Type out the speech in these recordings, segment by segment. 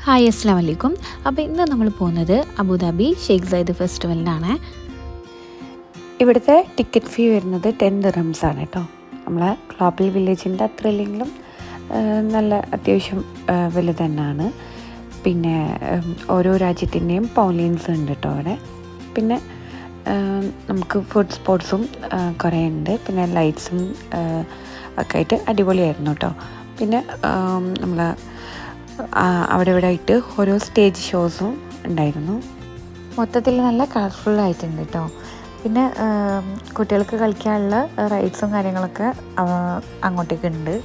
Hi അസ്സലാമു അലൈക്കും. അപ്പോൾ ഇന്ന് നമ്മൾ പോകുന്നത് അബുദാബി ഷെയ്ഖ് സയ്യിദ് ഫെസ്റ്റിവലിനാണ്. ഇവിടുത്തെ ടിക്കറ്റ് ഫീ വരുന്നത് 10 ദിർഹംസ് ആണ് കേട്ടോ. നമ്മളെ ഗ്ലോബൽ വില്ലേജിൻ്റെ അത്ര ഇല്ലെങ്കിലും നല്ല അത്യാവശ്യം വലുത് തന്നെയാണ്. പിന്നെ ഓരോ രാജ്യത്തിൻ്റെയും പൗലീൻസ് ഉണ്ട് കേട്ടോ അവിടെ. പിന്നെ നമുക്ക് ഫുഡ് സ്പോട്ട്സും കുറേ ഉണ്ട്. പിന്നെ ലൈറ്റ്സും ഒക്കെ ആയിട്ട് അടിപൊളിയായിരുന്നു കേട്ടോ. പിന്നെ നമ്മൾ അവിടെ ഇവിടെ ആയിട്ട് ഓരോ സ്റ്റേജ് ഷോസും ഉണ്ടായിരുന്നു. മൊത്തത്തിൽ നല്ല കളർഫുൾ ആയിട്ടുണ്ട് കേട്ടോ. പിന്നെ കുട്ടികൾക്ക് കളിക്കാനുള്ള റൈഡ്സും കാര്യങ്ങളൊക്കെ അങ്ങോട്ടേക്ക് ഉണ്ട്.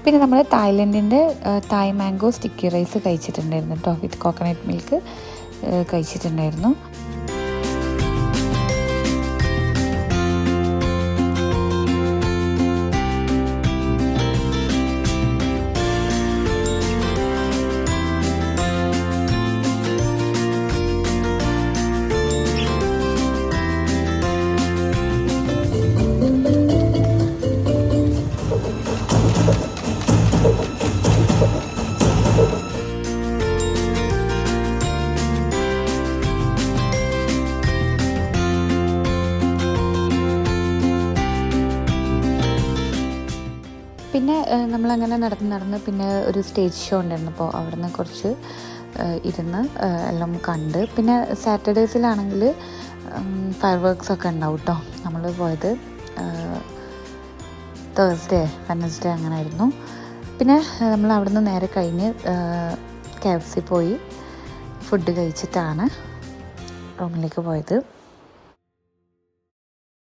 പിന്നെ നമ്മൾ തായ്ലൻഡിൻ്റെ തായ് മാംഗോ സ്റ്റിക്കി റൈസ് കഴിച്ചിട്ടുണ്ടായിരുന്നു കേട്ടോ. വിത്ത് കോക്കനട്ട് മിൽക്ക് കഴിച്ചിട്ടുണ്ടായിരുന്നു. പിന്നെ നമ്മളങ്ങനെ നടന്ന് പിന്നെ ഒരു സ്റ്റേജ് ഷോ ഉണ്ടായിരുന്നു. അപ്പോൾ അവിടെ നിന്ന് കുറച്ച് ഇരുന്ന് എല്ലാം കണ്ട്. പിന്നെ സാറ്റർഡേസിലാണെങ്കിൽ ഫയർ വർക്ക്സ് ഒക്കെ ഉണ്ടാവും കേട്ടോ. നമ്മൾ പോയത് തേഴ്സ്ഡേ വെനസ്ഡേ അങ്ങനെ ആയിരുന്നു. പിന്നെ നമ്മൾ അവിടെ നിന്ന് നേരെ കഴിഞ്ഞ് KFC പോയി ഫുഡ് കഴിച്ചിട്ടാണ് റൂമിലേക്ക് പോയത്.